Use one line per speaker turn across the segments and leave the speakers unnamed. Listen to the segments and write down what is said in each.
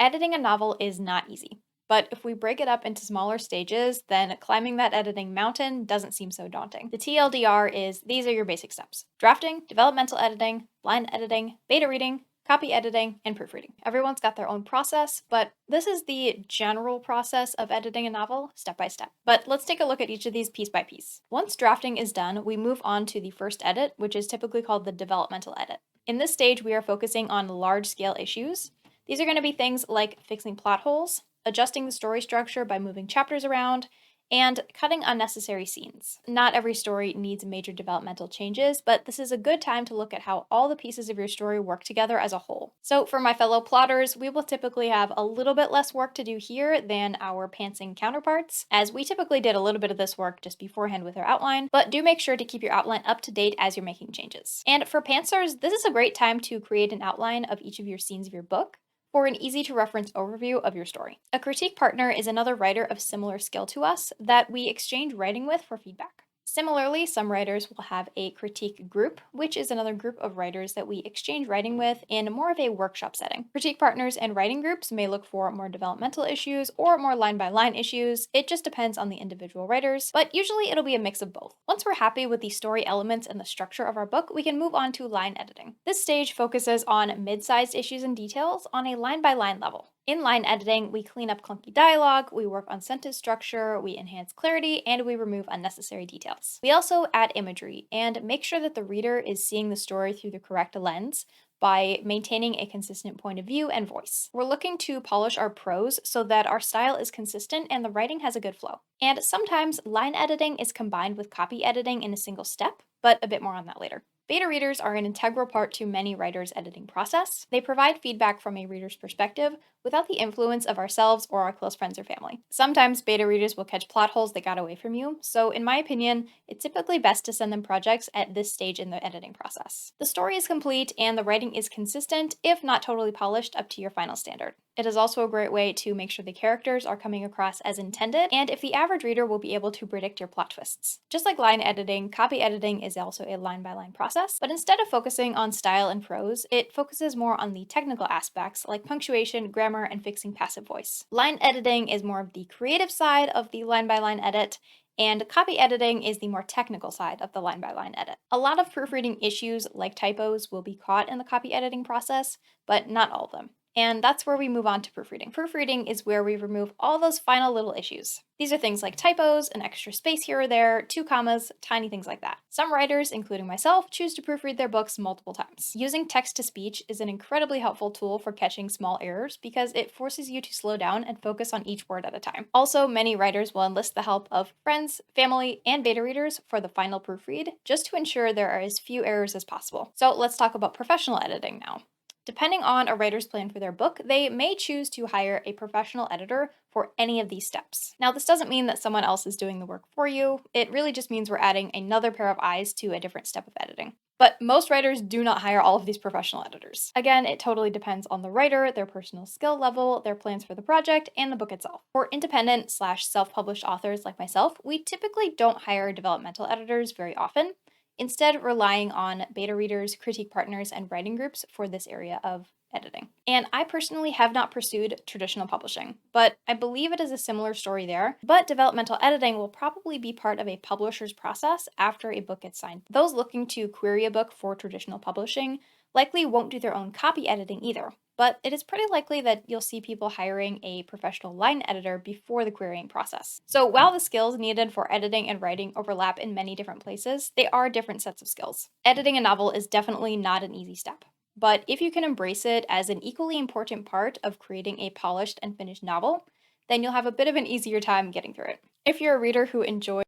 Editing a novel is not easy, but if we break it up into smaller stages, then climbing that editing mountain doesn't seem so daunting. The TLDR is these are your basic steps: drafting, developmental editing, line editing, beta reading, copy editing, and proofreading. Everyone's got their own process, but this is the general process of editing a novel step by step. But let's take a look at each of these piece by piece. Once drafting is done, we move on to the first edit, which is typically called the developmental edit. In this stage, we are focusing on large scale issues. These are going to be things like fixing plot holes, adjusting the story structure by moving chapters around, and cutting unnecessary scenes. Not every story needs major developmental changes, but this is a good time to look at how all the pieces of your story work together as a whole. So for my fellow plotters, we will typically have a little bit less work to do here than our pantsing counterparts, as we typically did a little bit of this work just beforehand with our outline, but do make sure to keep your outline up to date as you're making changes. And for pantsers, this is a great time to create an outline of each of your scenes of your book for an easy to reference overview of your story. A critique partner is another writer of similar skill to us that we exchange writing with for feedback. Similarly, some writers will have a critique group, which is another group of writers that we exchange writing with in more of a workshop setting. Critique partners and writing groups may look for more developmental issues or more line-by-line issues. It just depends on the individual writers, but usually it'll be a mix of both. Once we're happy with the story elements and the structure of our book, we can move on to line editing. This stage focuses on mid-sized issues and details on a line-by-line level. In line editing, we clean up clunky dialogue, we work on sentence structure, we enhance clarity, and we remove unnecessary details. We also add imagery and make sure that the reader is seeing the story through the correct lens by maintaining a consistent point of view and voice. We're looking to polish our prose so that our style is consistent and the writing has a good flow. And sometimes line editing is combined with copy editing in a single step, but a bit more on that later. Beta readers are an integral part to many writers' editing process. They provide feedback from a reader's perspective without the influence of ourselves or our close friends or family. Sometimes beta readers will catch plot holes that got away from you, so in my opinion, it's typically best to send them projects at this stage in the editing process. The story is complete and the writing is consistent, if not totally polished up to your final standard. It is also a great way to make sure the characters are coming across as intended, and if the average reader will be able to predict your plot twists. Just like line editing, copy editing is also a line-by-line process, but instead of focusing on style and prose, it focuses more on the technical aspects like punctuation, grammar, and fixing passive voice. Line editing is more of the creative side of the line-by-line edit, and copy editing is the more technical side of the line-by-line edit. A lot of proofreading issues, like typos, will be caught in the copy editing process, but not all of them. And that's where we move on to proofreading. Proofreading is where we remove all those final little issues. These are things like typos, an extra space here or there, 2 commas, tiny things like that. Some writers, including myself, choose to proofread their books multiple times. Using text-to-speech is an incredibly helpful tool for catching small errors because it forces you to slow down and focus on each word at a time. Also, many writers will enlist the help of friends, family, and beta readers for the final proofread, just to ensure there are as few errors as possible. So let's talk about professional editing now. Depending on a writer's plan for their book, they may choose to hire a professional editor for any of these steps. Now, this doesn't mean that someone else is doing the work for you. It really just means we're adding another pair of eyes to a different step of editing. But most writers do not hire all of these professional editors. Again, it totally depends on the writer, their personal skill level, their plans for the project, and the book itself. For independent/self-published authors like myself, we typically don't hire developmental editors very often, instead relying on beta readers, critique partners, and writing groups for this area of editing. And I personally have not pursued traditional publishing, but I believe it is a similar story there. But developmental editing will probably be part of a publisher's process after a book gets signed. Those looking to query a book for traditional publishing likely won't do their own copy editing either, but it is pretty likely that you'll see people hiring a professional line editor before the querying process. So while the skills needed for editing and writing overlap in many different places, they are different sets of skills. Editing a novel is definitely not an easy step, but if you can embrace it as an equally important part of creating a polished and finished novel, then you'll have a bit of an easier time getting through it. If you're a reader who enjoys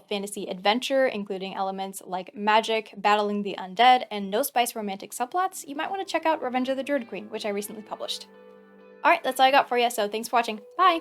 fantasy adventure, including elements like magic, battling the undead, and no spice romantic subplots, you might want to check out Revenge of the Druid Queen, which I recently published. Alright, that's all I got for you, so thanks for watching. Bye!